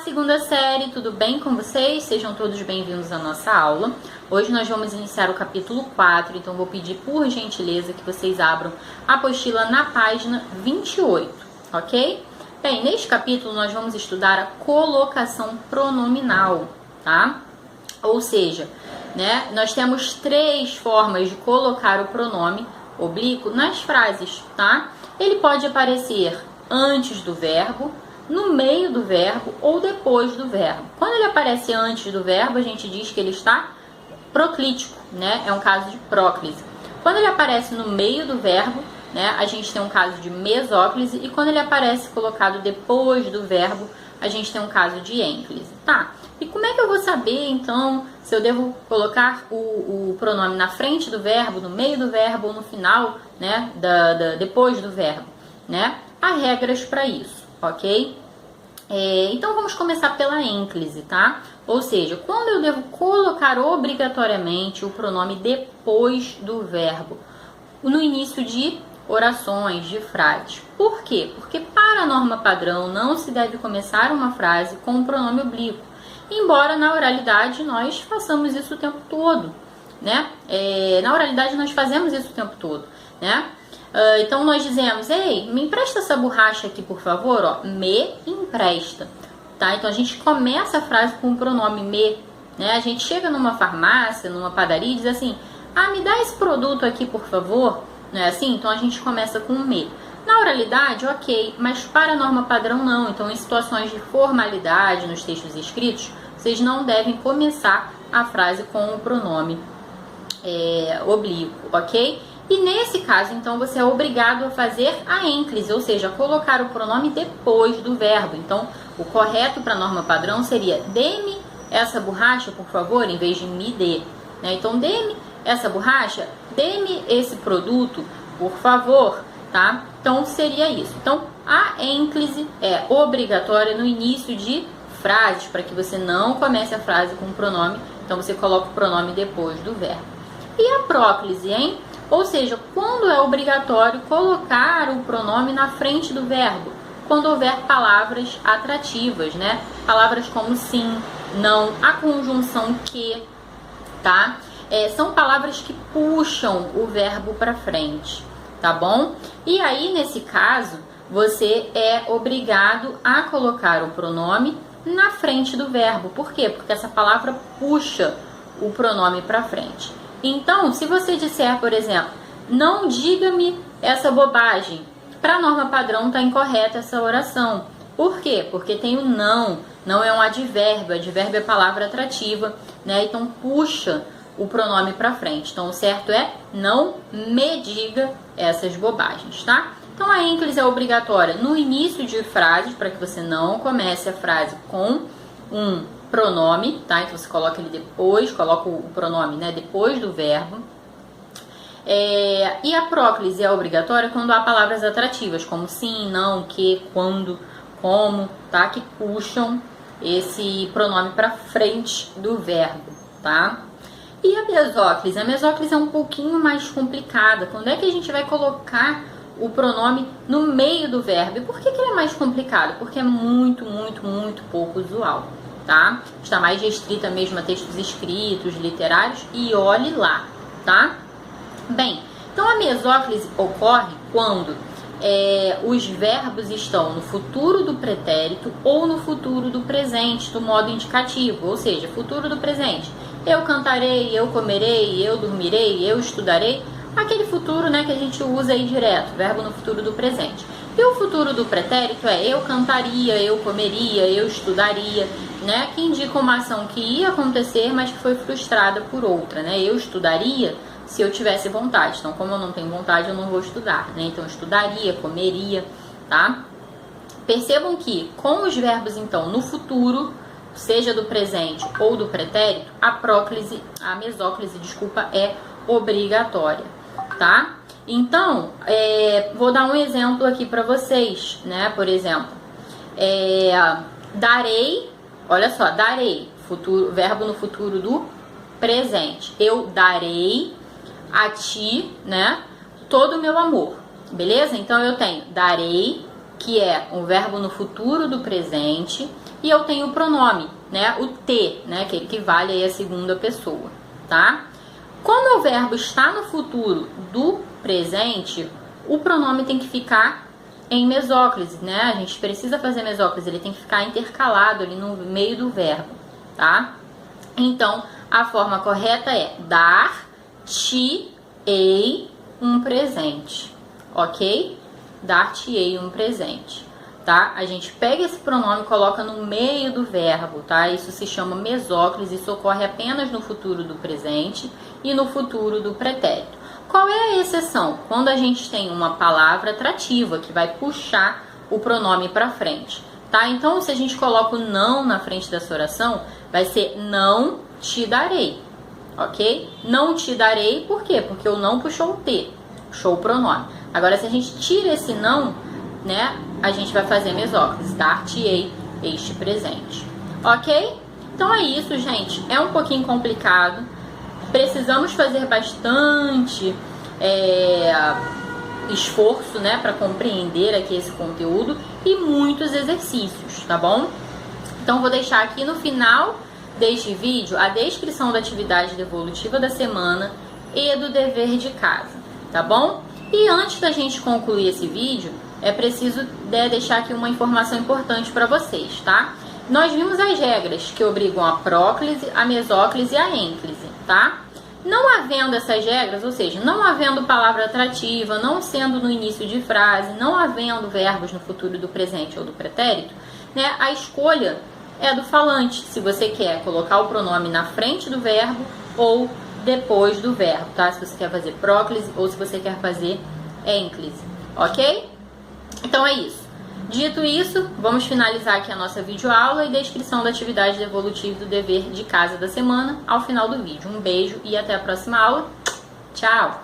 segunda série, tudo bem com vocês? Sejam todos bem-vindos à nossa aula. Hoje nós vamos iniciar o capítulo 4, então vou pedir por gentileza que vocês abram a apostila na página 28, ok? Bem, neste capítulo nós vamos estudar a colocação pronominal, tá? Ou seja, né, nós temos três formas de colocar o pronome oblíquo nas frases, tá? Ele pode aparecer antes do verbo, no meio do verbo ou depois do verbo. Quando ele aparece antes do verbo, a gente diz que ele está proclítico, né? É um caso de próclise. Quando ele aparece no meio do verbo, né, a gente tem um caso de mesóclise. E quando ele aparece colocado depois do verbo, a gente tem um caso de ênclise, tá? E como é que eu vou saber, então, se eu devo colocar o pronome na frente do verbo, no meio do verbo ou no final, né, depois do verbo, né? Há regras para isso, ok? Então, vamos começar pela ênclise, tá? Ou seja, quando eu devo colocar obrigatoriamente o pronome depois do verbo, no início de orações, de frases. Por quê? Porque para a norma padrão não se deve começar uma frase com um pronome oblíquo, embora na oralidade nós façamos isso o tempo todo, né? Na oralidade nós fazemos isso o tempo todo, né? Então nós dizemos, ei, me empresta essa borracha aqui, por favor, ó, me empresta, tá? Então a gente começa a frase com o pronome me, né? A gente chega numa farmácia, numa padaria e diz assim, ah, me dá esse produto aqui, por favor, não é assim? Então a gente começa com me. Na oralidade, ok, mas para a norma padrão não. Então em situações de formalidade nos textos escritos, vocês não devem começar a frase com o pronome oblíquo, ok? E nesse caso, então, você é obrigado a fazer a ênclise, ou seja, colocar o pronome depois do verbo. Então, o correto para a norma padrão seria dê-me essa borracha, por favor, em vez de me dê. Né? Então, dê-me essa borracha, dê-me esse produto, por favor, tá? Então, seria isso. Então, a ênclise é obrigatória no início de frases, para que você não comece a frase com o pronome. Então, você coloca o pronome depois do verbo. E a próclise, hein? Ou seja, quando é obrigatório colocar o pronome na frente do verbo? Quando houver palavras atrativas, né? Palavras como sim, não, a conjunção que, tá? São palavras que puxam o verbo para frente, tá bom? E aí, nesse caso, você é obrigado a colocar o pronome na frente do verbo. Por quê? Porque essa palavra puxa o pronome para frente. Então, se você disser, por exemplo, não diga-me essa bobagem, para a norma padrão está incorreta essa oração. Por quê? Porque tem o não. Não é um advérbio. Advérbio é palavra atrativa, né? Então, puxa o pronome para frente. Então, o certo é não me diga essas bobagens, tá? Então, a ênclise é obrigatória no início de frases, para que você não comece a frase com um pronome, tá? Então você coloca ele depois, coloca o pronome, né, depois do verbo. E a próclise é obrigatória quando há palavras atrativas, como sim, não, que, quando, como, tá? Que puxam esse pronome para frente do verbo, tá? E a mesóclise? A mesóclise é um pouquinho mais complicada. Quando é que a gente vai colocar o pronome no meio do verbo? E por que ele é mais complicado? Porque é muito, muito, muito pouco usual. Tá? Está mais restrita mesmo a textos escritos, literários, e olhe lá, tá? Bem, então a mesóclise ocorre quando os verbos estão no futuro do pretérito ou no futuro do presente, do modo indicativo, ou seja, futuro do presente. Eu cantarei, eu comerei, eu dormirei, eu estudarei, aquele futuro, né, que a gente usa aí direto, verbo no futuro do presente. E o futuro do pretérito é eu cantaria, eu comeria, eu estudaria, né? Que indica uma ação que ia acontecer, mas que foi frustrada por outra, né? Eu estudaria se eu tivesse vontade. Então, como eu não tenho vontade, eu não vou estudar, né? Então, eu estudaria, comeria, tá? Percebam que com os verbos, então, no futuro, seja do presente ou do pretérito, a mesóclise, desculpa, é obrigatória, tá? Então, vou dar um exemplo aqui para vocês, né? Por exemplo, darei, olha só, darei, futuro, verbo no futuro do presente. Eu darei a ti, né, todo o meu amor, beleza? Então, eu tenho darei, que é um verbo no futuro do presente, e eu tenho o pronome, né? O T, né? Que equivale aí à segunda pessoa, tá? Quando o verbo está no futuro do presente, o pronome tem que ficar em mesóclise, né? A gente precisa fazer mesóclise, ele tem que ficar intercalado ali no meio do verbo, tá? Então, a forma correta é dar-te-ei um presente, ok? Dar-te-ei um presente, tá? A gente pega esse pronome e coloca no meio do verbo, tá? Isso se chama mesóclise, isso ocorre apenas no futuro do presente e no futuro do pretérito. Qual é a exceção? Quando a gente tem uma palavra atrativa que vai puxar o pronome para frente, tá? Então, se a gente coloca o não na frente dessa oração, vai ser não te darei, ok? Não te darei, por quê? Porque o não puxou o T, puxou o pronome. Agora, se a gente tira esse não, né, a gente vai fazer mesóclise, dar-te-ei este presente, ok? Então é isso, gente. É um pouquinho complicado. Precisamos fazer bastante esforço, né, para compreender aqui esse conteúdo e muitos exercícios, tá bom? Então vou deixar aqui no final deste vídeo a descrição da atividade devolutiva da semana e do dever de casa, tá bom? E antes da gente concluir esse vídeo, é preciso deixar aqui uma informação importante para vocês, tá? Nós vimos as regras que obrigam a próclise, a mesóclise e a ênclise, tá? Não havendo essas regras, ou seja, não havendo palavra atrativa, não sendo no início de frase, não havendo verbos no futuro do presente ou do pretérito, né, a escolha é do falante, se você quer colocar o pronome na frente do verbo ou depois do verbo, tá? Se você quer fazer próclise ou se você quer fazer ênclise, ok? Então é isso. Dito isso, vamos finalizar aqui a nossa videoaula e descrição da atividade devolutiva do dever de casa da semana ao final do vídeo. Um beijo e até a próxima aula. Tchau!